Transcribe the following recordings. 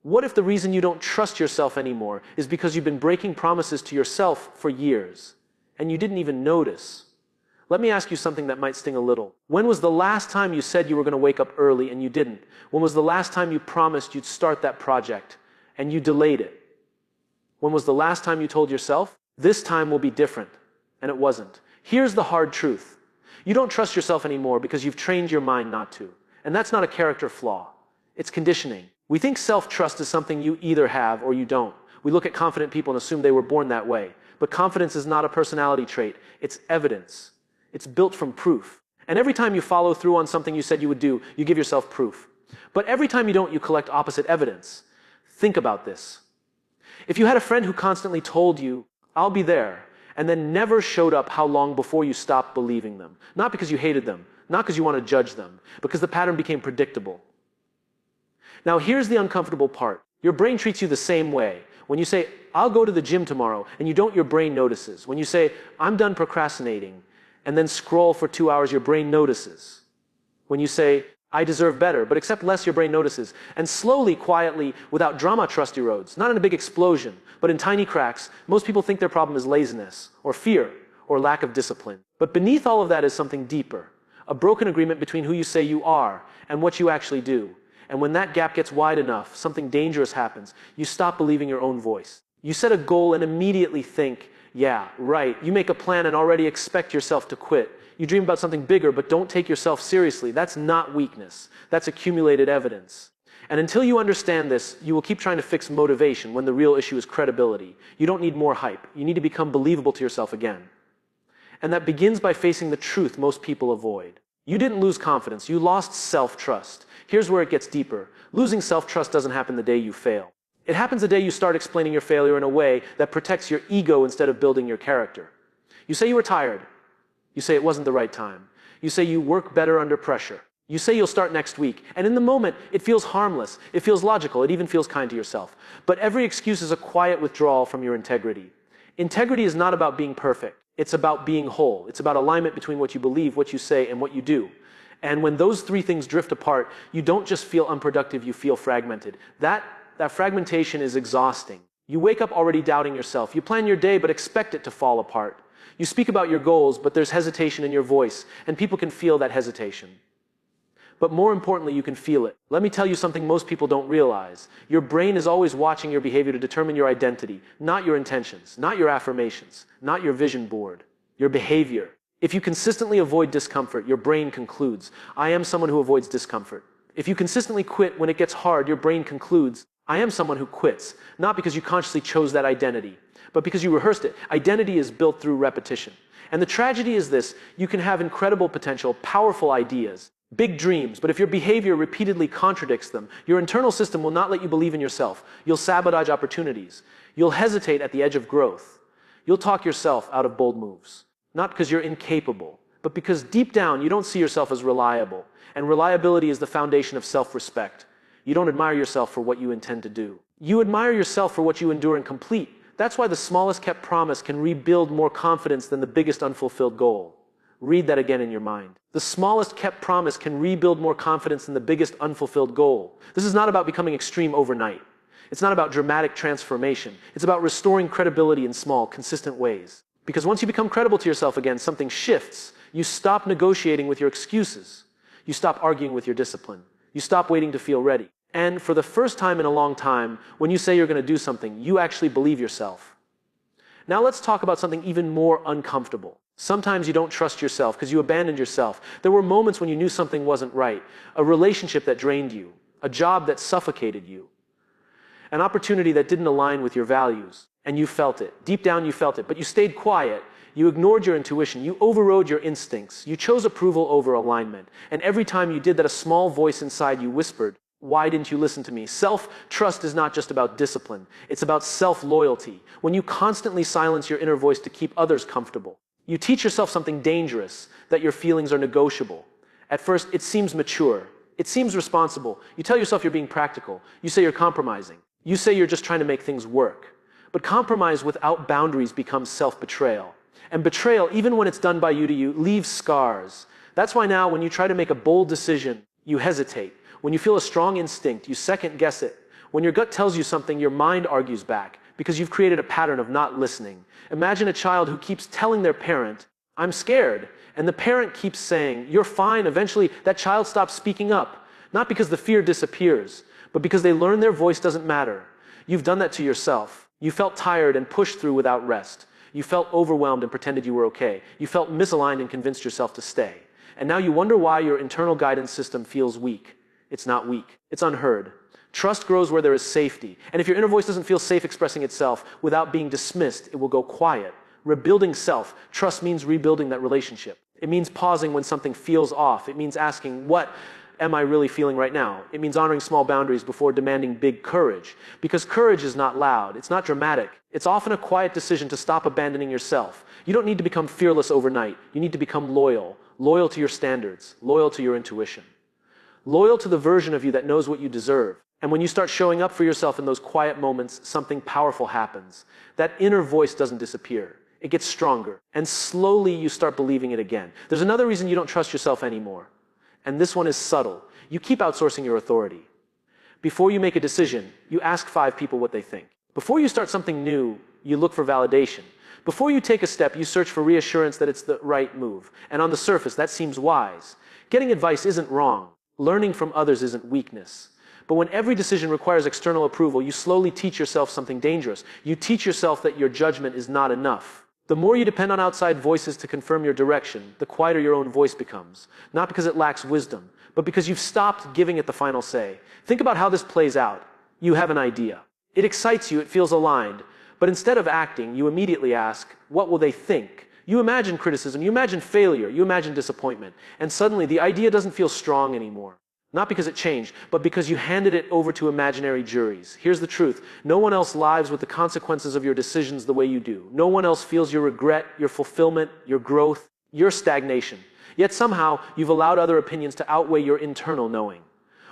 What if the reason you don't trust yourself anymore is because you've been breaking promises to yourself for years, and you didn't even notice? Let me ask you something that might sting a little. When was the last time you said you were going to wake up early and you didn't? When was the last time you promised you'd start that project and you delayed it? When was the last time you told yourself, this time will be different? And it wasn't. Here's the hard truth. You don't trust yourself anymore because you've trained your mind not to. And that's not a character flaw. It's conditioning. We think self-trust is something you either have or you don't. We look at confident people and assume they were born that way. But confidence is not a personality trait. It's evidence. It's built from proof. And every time you follow through on something you said you would do, you give yourself proof. But every time you don't, you collect opposite evidence. Think about this. If you had a friend who constantly told you, I'll be there, and then never showed up, how long before you stopped believing them? Not because you hated them, not because you want to judge them, because the pattern became predictable. Now here's the uncomfortable part. Your brain treats you the same way. When you say, I'll go to the gym tomorrow, and you don't, your brain notices. When you say, I'm done procrastinating, and then scroll for 2 hours, your brain notices. When you say, I deserve better, but accept less, your brain notices. And slowly, quietly, without drama, trust erodes. Not in a big explosion, but in tiny cracks. Most people think their problem is laziness, or fear, or lack of discipline. But beneath all of that is something deeper. A broken agreement between who you say you are and what you actually do. And when that gap gets wide enough, something dangerous happens. You stop believing your own voice. You set a goal and immediately think, yeah, right. You make a plan and already expect yourself to quit. You dream about something bigger, but don't take yourself seriously. That's not weakness. That's accumulated evidence. And until you understand this, you will keep trying to fix motivation when the real issue is credibility. You don't need more hype. You need to become believable to yourself again. And that begins by facing the truth most people avoid. You didn't lose confidence. You lost self-trust. Here's where it gets deeper. Losing self-trust doesn't happen the day you fail. It happens the day you start explaining your failure in a way that protects your ego instead of building your character. You say you were tired. You say it wasn't the right time. You say you work better under pressure. You say you'll start next week. And in the moment, it feels harmless. It feels logical. It even feels kind to yourself. But every excuse is a quiet withdrawal from your integrity. Integrity is not about being perfect. It's about being whole. It's about alignment between what you believe, what you say, and what you do. And when those three things drift apart, you don't just feel unproductive, you feel fragmented. That fragmentation is exhausting. You wake up already doubting yourself. You plan your day, but expect it to fall apart. You speak about your goals, but there's hesitation in your voice, and people can feel that hesitation. But more importantly, you can feel it. Let me tell you something most people don't realize. Your brain is always watching your behavior to determine your identity, not your intentions, not your affirmations, not your vision board, your behavior. If you consistently avoid discomfort, your brain concludes, I am someone who avoids discomfort. If you consistently quit when it gets hard, your brain concludes, I am someone who quits, not because you consciously chose that identity, but because you rehearsed it. Identity is built through repetition. And the tragedy is this, you can have incredible potential, powerful ideas, big dreams, but if your behavior repeatedly contradicts them, your internal system will not let you believe in yourself. You'll sabotage opportunities. You'll hesitate at the edge of growth. You'll talk yourself out of bold moves. Not because you're incapable, but because deep down you don't see yourself as reliable. And reliability is the foundation of self-respect. You don't admire yourself for what you intend to do. You admire yourself for what you endure and complete. That's why the smallest kept promise can rebuild more confidence than the biggest unfulfilled goal. Read that again in your mind. The smallest kept promise can rebuild more confidence than the biggest unfulfilled goal. This is not about becoming extreme overnight. It's not about dramatic transformation. It's about restoring credibility in small, consistent ways. Because once you become credible to yourself again, something shifts. You stop negotiating with your excuses. You stop arguing with your discipline. You stop waiting to feel ready. And for the first time in a long time, when you say you're going to do something, you actually believe yourself. Now let's talk about something even more uncomfortable. Sometimes you don't trust yourself because you abandoned yourself. There were moments when you knew something wasn't right. A relationship that drained you. A job that suffocated you. An opportunity that didn't align with your values. And you felt it. Deep down you felt it. But you stayed quiet. You ignored your intuition. You overrode your instincts. You chose approval over alignment. And every time you did that, a small voice inside you whispered, why didn't you listen to me? Self-trust is not just about discipline. It's about self-loyalty. When you constantly silence your inner voice to keep others comfortable, you teach yourself something dangerous, that your feelings are negotiable. At first, it seems mature. It seems responsible. You tell yourself you're being practical. You say you're compromising. You say you're just trying to make things work. But compromise without boundaries becomes self-betrayal. And betrayal, even when it's done by you to you, leaves scars. That's why now, when you try to make a bold decision, you hesitate. When you feel a strong instinct, you second guess it. When your gut tells you something, your mind argues back, because you've created a pattern of not listening. Imagine a child who keeps telling their parent, "I'm scared," and the parent keeps saying, "You're fine." Eventually, that child stops speaking up, not because the fear disappears, but because they learn their voice doesn't matter. You've done that to yourself. You felt tired and pushed through without rest. You felt overwhelmed and pretended you were okay. You felt misaligned and convinced yourself to stay. And now you wonder why your internal guidance system feels weak. It's not weak. It's unheard. Trust grows where there is safety. And if your inner voice doesn't feel safe expressing itself without being dismissed, it will go quiet. Rebuilding self. Trust means rebuilding that relationship. It means pausing when something feels off. It means asking, what am I really feeling right now? It means honoring small boundaries before demanding big courage. Because courage is not loud. It's not dramatic. It's often a quiet decision to stop abandoning yourself. You don't need to become fearless overnight. You need to become loyal. Loyal to your standards. Loyal to your intuition. Loyal to the version of you that knows what you deserve. And when you start showing up for yourself in those quiet moments, something powerful happens. That inner voice doesn't disappear. It gets stronger. And slowly you start believing it again. There's another reason you don't trust yourself anymore. And this one is subtle. You keep outsourcing your authority. Before you make a decision, you ask 5 people what they think. Before you start something new, you look for validation. Before you take a step, you search for reassurance that it's the right move. And on the surface, that seems wise. Getting advice isn't wrong. Learning from others isn't weakness. But when every decision requires external approval, you slowly teach yourself something dangerous. You teach yourself that your judgment is not enough. The more you depend on outside voices to confirm your direction, the quieter your own voice becomes. Not because it lacks wisdom, but because you've stopped giving it the final say. Think about how this plays out. You have an idea. It excites you, it feels aligned. But instead of acting, you immediately ask, what will they think? You imagine criticism, you imagine failure, you imagine disappointment. And suddenly the idea doesn't feel strong anymore. Not because it changed, but because you handed it over to imaginary juries. Here's the truth. No one else lives with the consequences of your decisions the way you do. No one else feels your regret, your fulfillment, your growth, your stagnation. Yet somehow, you've allowed other opinions to outweigh your internal knowing.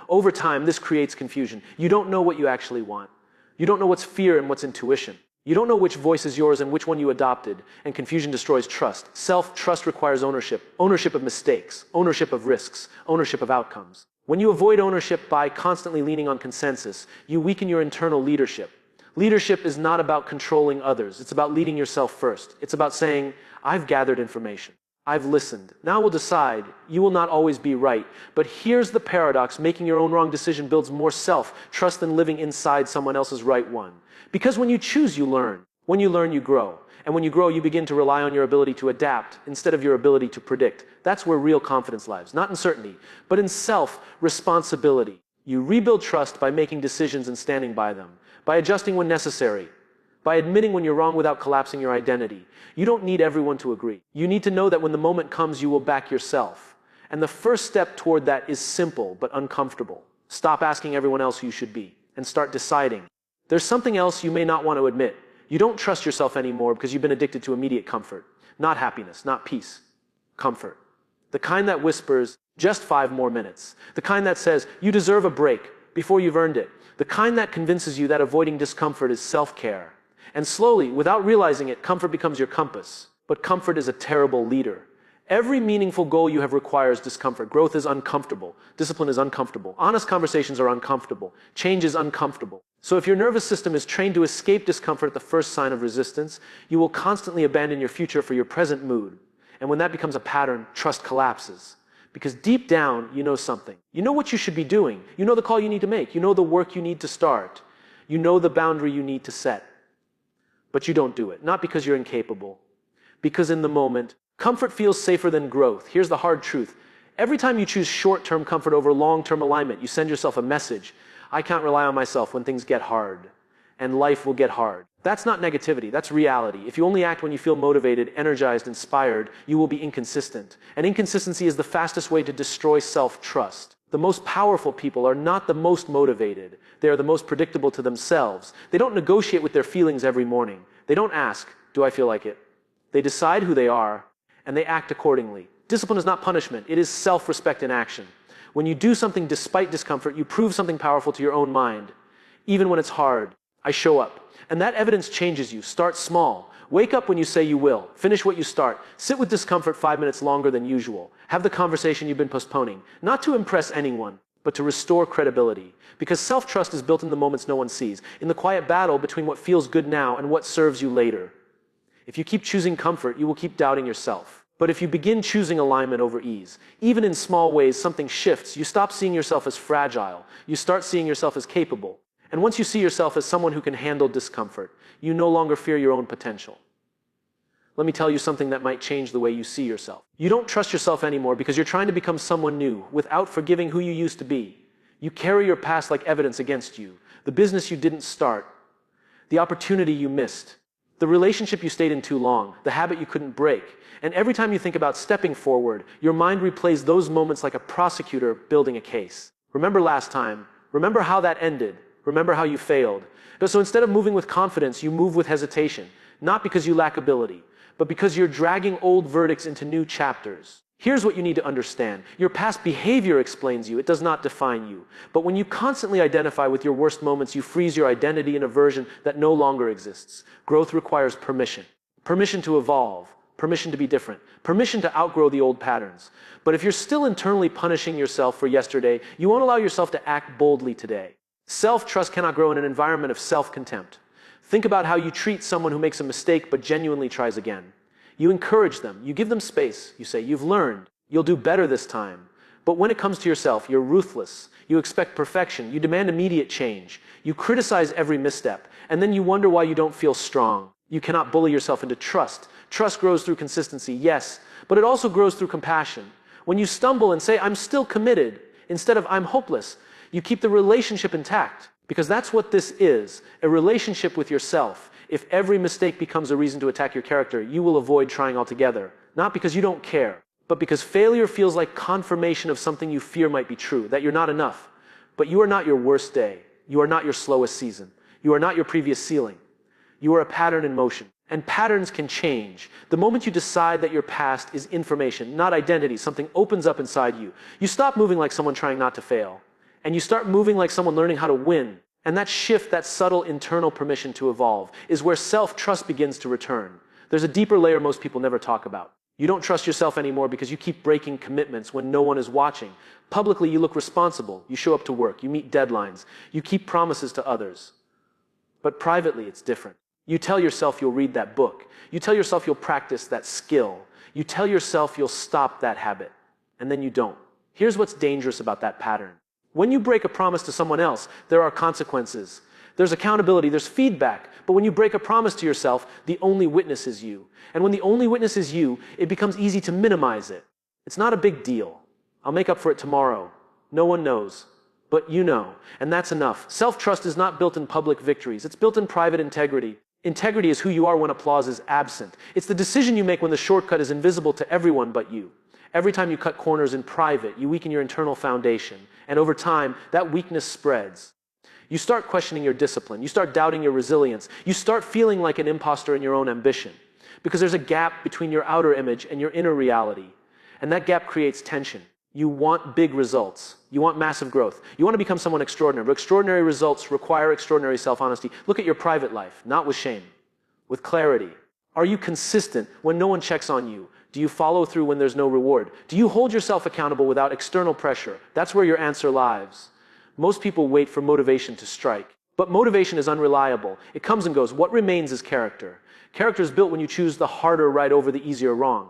Over time, this creates confusion. You don't know what you actually want. You don't know what's fear and what's intuition. You don't know which voice is yours and which one you adopted, and confusion destroys trust. Self-trust requires ownership. Ownership of mistakes, ownership of risks, ownership of outcomes. When you avoid ownership by constantly leaning on consensus, you weaken your internal leadership. Leadership is not about controlling others. It's about leading yourself first. It's about saying, I've gathered information. I've listened. Now we'll decide. You will not always be right. But here's the paradox. Making your own wrong decision builds more self-trust than living inside someone else's right one. Because when you choose, you learn. When you learn, you grow. And when you grow, you begin to rely on your ability to adapt instead of your ability to predict. That's where real confidence lies. Not in certainty, but in self-responsibility. You rebuild trust by making decisions and standing by them, by adjusting when necessary, by admitting when you're wrong without collapsing your identity. You don't need everyone to agree. You need to know that when the moment comes, you will back yourself. And the first step toward that is simple but uncomfortable. Stop asking everyone else who you should be and start deciding. There's something else you may not want to admit. You don't trust yourself anymore because you've been addicted to immediate comfort. Not happiness, not peace. Comfort. The kind that whispers, just 5 more minutes. The kind that says, you deserve a break before you've earned it. The kind that convinces you that avoiding discomfort is self-care. And slowly, without realizing it, comfort becomes your compass. But comfort is a terrible leader. Every meaningful goal you have requires discomfort. Growth is uncomfortable. Discipline is uncomfortable. Honest conversations are uncomfortable. Change is uncomfortable. So if your nervous system is trained to escape discomfort at the first sign of resistance, you will constantly abandon your future for your present mood. And when that becomes a pattern, trust collapses. Because deep down, you know something. You know what you should be doing. You know the call you need to make. You know the work you need to start. You know the boundary you need to set. But you don't do it. Not because you're incapable. Because in the moment, comfort feels safer than growth. Here's the hard truth. Every time you choose short-term comfort over long-term alignment, you send yourself a message. I can't rely on myself when things get hard. And life will get hard. That's not negativity, that's reality. If you only act when you feel motivated, energized, inspired, you will be inconsistent. And inconsistency is the fastest way to destroy self-trust. The most powerful people are not the most motivated. They are the most predictable to themselves. They don't negotiate with their feelings every morning. They don't ask, do I feel like it? They decide who they are, and they act accordingly. Discipline is not punishment, it is self-respect in action. When you do something despite discomfort, you prove something powerful to your own mind. Even when it's hard, I show up. And that evidence changes you. Start small. Wake up when you say you will. Finish what you start. Sit with discomfort 5 minutes longer than usual. Have the conversation you've been postponing. Not to impress anyone, but to restore credibility. Because self-trust is built in the moments no one sees, in the quiet battle between what feels good now and what serves you later. If you keep choosing comfort, you will keep doubting yourself. But if you begin choosing alignment over ease, even in small ways, something shifts. You stop seeing yourself as fragile. You start seeing yourself as capable. And once you see yourself as someone who can handle discomfort, you no longer fear your own potential. Let me tell you something that might change the way you see yourself. You don't trust yourself anymore because you're trying to become someone new without forgiving who you used to be. You carry your past like evidence against you. The business you didn't start, the opportunity you missed, the relationship you stayed in too long, the habit you couldn't break. And every time you think about stepping forward, your mind replays those moments like a prosecutor building a case. Remember last time. Remember how that ended. Remember how you failed. So instead of moving with confidence, you move with hesitation. Not because you lack ability, but because you're dragging old verdicts into new chapters. Here's what you need to understand. Your past behavior explains you. It does not define you. But when you constantly identify with your worst moments, you freeze your identity in a version that no longer exists. Growth requires permission. Permission to evolve. Permission to be different. Permission to outgrow the old patterns. But if you're still internally punishing yourself for yesterday, you won't allow yourself to act boldly today. Self-trust cannot grow in an environment of self-contempt. Think about how you treat someone who makes a mistake but genuinely tries again. You encourage them. You give them space. You say, "You've learned. You'll do better this time." But when it comes to yourself, you're ruthless. You expect perfection. You demand immediate change. You criticize every misstep. And then you wonder why you don't feel strong. You cannot bully yourself into trust. Trust grows through consistency, yes, but it also grows through compassion. When you stumble and say, "I'm still committed," instead of "I'm hopeless," you keep the relationship intact. Because that's what this is, a relationship with yourself. If every mistake becomes a reason to attack your character, you will avoid trying altogether. Not because you don't care, but because failure feels like confirmation of something you fear might be true, that you're not enough. But you are not your worst day. You are not your slowest season. You are not your previous ceiling. You are a pattern in motion. And patterns can change. The moment you decide that your past is information, not identity, something opens up inside you. You stop moving like someone trying not to fail. And you start moving like someone learning how to win. And that shift, that subtle internal permission to evolve, is where self-trust begins to return. There's a deeper layer most people never talk about. You don't trust yourself anymore because you keep breaking commitments when no one is watching. Publicly, you look responsible. You show up to work. You meet deadlines. You keep promises to others. But privately, it's different. You tell yourself you'll read that book. You tell yourself you'll practice that skill. You tell yourself you'll stop that habit. And then you don't. Here's what's dangerous about that pattern. When you break a promise to someone else, there are consequences. There's accountability, there's feedback. But when you break a promise to yourself, the only witness is you. And when the only witness is you, it becomes easy to minimize it. It's not a big deal. I'll make up for it tomorrow. No one knows. But you know. And that's enough. Self-trust is not built in public victories. It's built in private integrity. Integrity is who you are when applause is absent. It's the decision you make when the shortcut is invisible to everyone but you. Every time you cut corners in private, you weaken your internal foundation. And over time, that weakness spreads. You start questioning your discipline. You start doubting your resilience. You start feeling like an imposter in your own ambition. Because there's a gap between your outer image and your inner reality. And that gap creates tension. You want big results. You want massive growth. You want to become someone extraordinary. But extraordinary results require extraordinary self-honesty. Look at your private life, not with shame, with clarity. Are you consistent when no one checks on you? Do you follow through when there's no reward? Do you hold yourself accountable without external pressure? That's where your answer lies. Most people wait for motivation to strike. But motivation is unreliable. It comes and goes. What remains is character. Character is built when you choose the harder right over the easier wrong.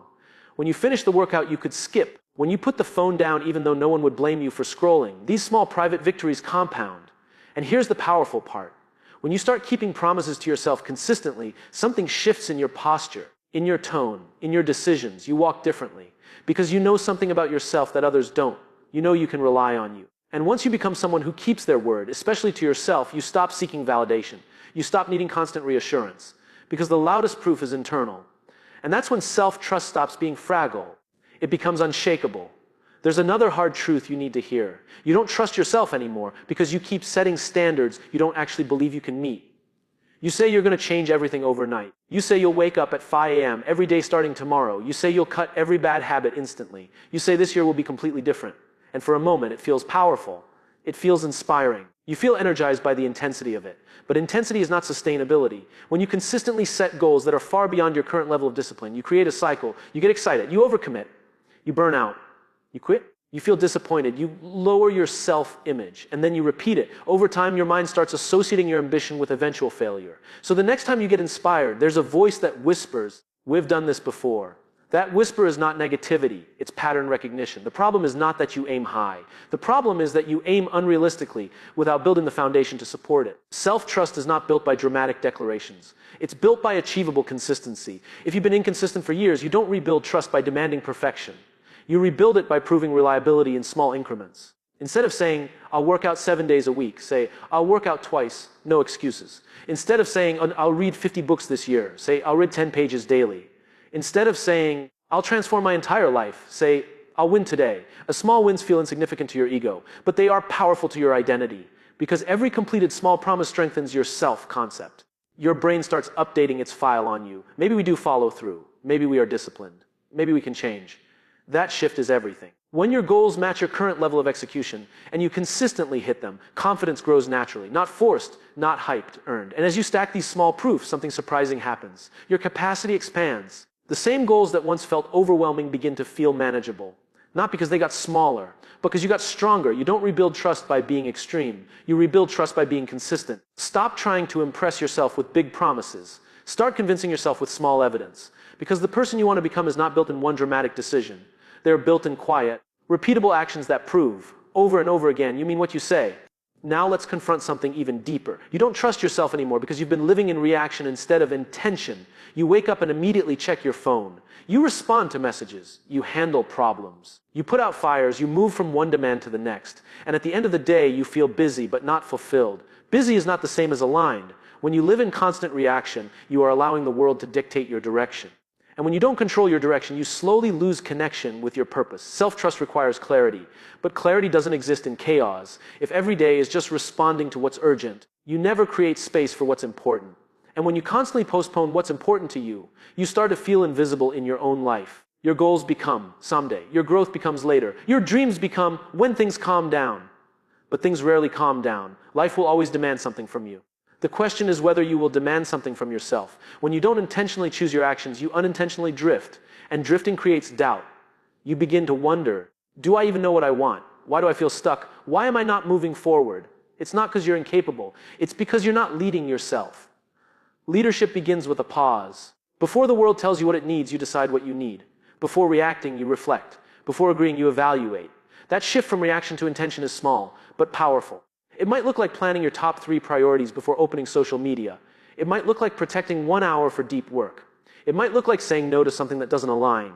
When you finish the workout you could skip. When you put the phone down even though no one would blame you for scrolling. These small private victories compound. And here's the powerful part. When you start keeping promises to yourself consistently, something shifts in your posture, in your tone, in your decisions. You walk differently. Because you know something about yourself that others don't. You know you can rely on you. And once you become someone who keeps their word, especially to yourself, you stop seeking validation. You stop needing constant reassurance. Because the loudest proof is internal. And that's when self-trust stops being fragile. It becomes unshakable. There's another hard truth you need to hear. You don't trust yourself anymore because you keep setting standards you don't actually believe you can meet. You say you're going to change everything overnight. You say you'll wake up at 5 a.m. every day starting tomorrow. You say you'll cut every bad habit instantly. You say this year will be completely different. And for a moment, it feels powerful. It feels inspiring. You feel energized by the intensity of it. But intensity is not sustainability. When you consistently set goals that are far beyond your current level of discipline, you create a cycle. You get excited. You overcommit. You burn out. You quit. You feel disappointed. You lower your self-image, and then you repeat it. Over time, your mind starts associating your ambition with eventual failure. So the next time you get inspired, there's a voice that whispers, "We've done this before." That whisper is not negativity, it's pattern recognition. The problem is not that you aim high. The problem is that you aim unrealistically without building the foundation to support it. Self-trust is not built by dramatic declarations. It's built by achievable consistency. If you've been inconsistent for years, you don't rebuild trust by demanding perfection. You rebuild it by proving reliability in small increments. Instead of saying, "I'll work out 7 days a week," say, "I'll work out twice, no excuses." Instead of saying, "I'll read 50 books this year," say, "I'll read 10 pages daily." Instead of saying, "I'll transform my entire life," say, "I'll win today." Small wins feel insignificant to your ego, but they are powerful to your identity, because every completed small promise strengthens your self-concept. Your brain starts updating its file on you. Maybe we do follow through. Maybe we are disciplined. Maybe we can change. That shift is everything. When your goals match your current level of execution, and you consistently hit them, confidence grows naturally, not forced, not hyped, earned. And as you stack these small proofs, something surprising happens. Your capacity expands. The same goals that once felt overwhelming begin to feel manageable. Not because they got smaller, but because you got stronger. You don't rebuild trust by being extreme. You rebuild trust by being consistent. Stop trying to impress yourself with big promises. Start convincing yourself with small evidence. Because the person you want to become is not built in one dramatic decision. They're built in quiet, repeatable actions that prove, over and over again, you mean what you say. Now let's confront something even deeper. You don't trust yourself anymore because you've been living in reaction instead of intention. You wake up and immediately check your phone. You respond to messages. You handle problems. You put out fires. You move from one demand to the next. And at the end of the day, you feel busy but not fulfilled. Busy is not the same as aligned. When you live in constant reaction, you are allowing the world to dictate your direction. And when you don't control your direction, you slowly lose connection with your purpose. Self-trust requires clarity, but clarity doesn't exist in chaos. If every day is just responding to what's urgent, you never create space for what's important. And when you constantly postpone what's important to you, you start to feel invisible in your own life. Your goals become someday. Your growth becomes later. Your dreams become when things calm down. But things rarely calm down. Life will always demand something from you. The question is whether you will demand something from yourself. When you don't intentionally choose your actions, you unintentionally drift. And drifting creates doubt. You begin to wonder, do I even know what I want? Why do I feel stuck? Why am I not moving forward? It's not because you're incapable. It's because you're not leading yourself. Leadership begins with a pause. Before the world tells you what it needs, you decide what you need. Before reacting, you reflect. Before agreeing, you evaluate. That shift from reaction to intention is small, but powerful. It might look like planning your top 3 priorities before opening social media. It might look like protecting 1 hour for deep work. It might look like saying no to something that doesn't align.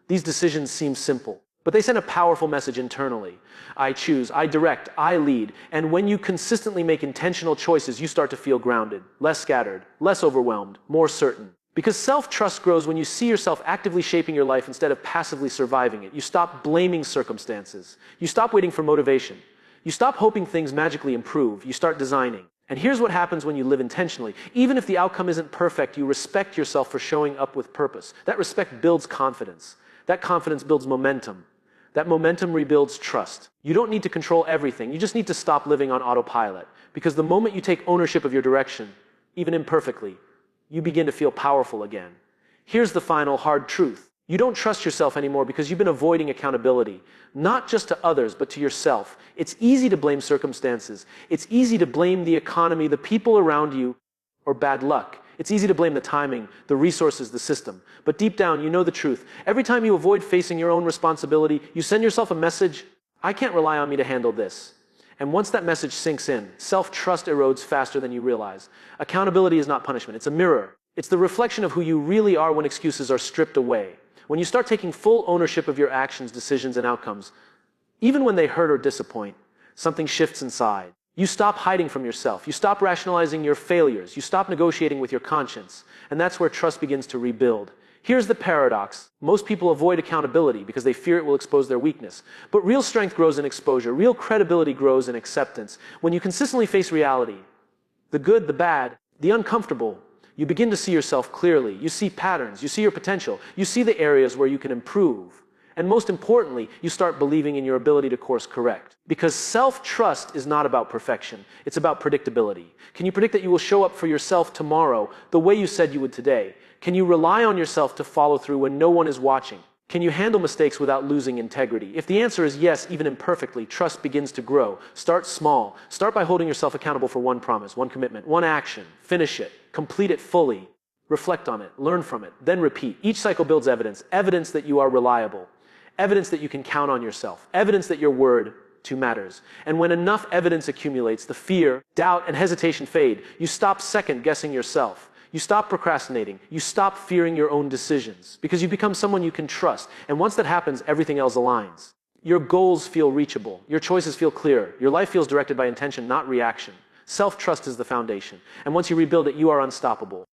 These decisions seem simple, but they send a powerful message internally. I choose, I direct, I lead. And when you consistently make intentional choices, you start to feel grounded, less scattered, less overwhelmed, more certain. Because self-trust grows when you see yourself actively shaping your life instead of passively surviving it. You stop blaming circumstances. You stop waiting for motivation. You stop hoping things magically improve. You start designing. And here's what happens when you live intentionally. Even if the outcome isn't perfect, you respect yourself for showing up with purpose. That respect builds confidence. That confidence builds momentum. That momentum rebuilds trust. You don't need to control everything. You just need to stop living on autopilot. Because the moment you take ownership of your direction, even imperfectly, you begin to feel powerful again. Here's the final hard truth. You don't trust yourself anymore because you've been avoiding accountability, not just to others, but to yourself. It's easy to blame circumstances. It's easy to blame the economy, the people around you, or bad luck. It's easy to blame the timing, the resources, the system. But deep down, you know the truth. Every time you avoid facing your own responsibility, you send yourself a message, I can't rely on me to handle this. And once that message sinks in, self-trust erodes faster than you realize. Accountability is not punishment. It's a mirror. It's the reflection of who you really are when excuses are stripped away. When you start taking full ownership of your actions, decisions, and outcomes, even when they hurt or disappoint, something shifts inside. You stop hiding from yourself. You stop rationalizing your failures. You stop negotiating with your conscience. And that's where trust begins to rebuild. Here's the paradox. Most people avoid accountability because they fear it will expose their weakness. But real strength grows in exposure. Real credibility grows in acceptance. When you consistently face reality, the good, the bad, the uncomfortable, you begin to see yourself clearly. You see patterns. You see your potential. You see the areas where you can improve. And most importantly, you start believing in your ability to course correct. Because self-trust is not about perfection. It's about predictability. Can you predict that you will show up for yourself tomorrow the way you said you would today? Can you rely on yourself to follow through when no one is watching? Can you handle mistakes without losing integrity? If the answer is yes, even imperfectly, trust begins to grow. Start small. Start by holding yourself accountable for one promise, one commitment, one action. Finish it. Complete it fully. Reflect on it. Learn from it. Then repeat. Each cycle builds evidence. Evidence that you are reliable. Evidence that you can count on yourself. Evidence that your word too matters. And when enough evidence accumulates, the fear, doubt, and hesitation fade. You stop second-guessing yourself. You stop procrastinating. You stop fearing your own decisions because you become someone you can trust. And once that happens, everything else aligns. Your goals feel reachable. Your choices feel clear. Your life feels directed by intention, not reaction. Self-trust is the foundation. And once you rebuild it, you are unstoppable.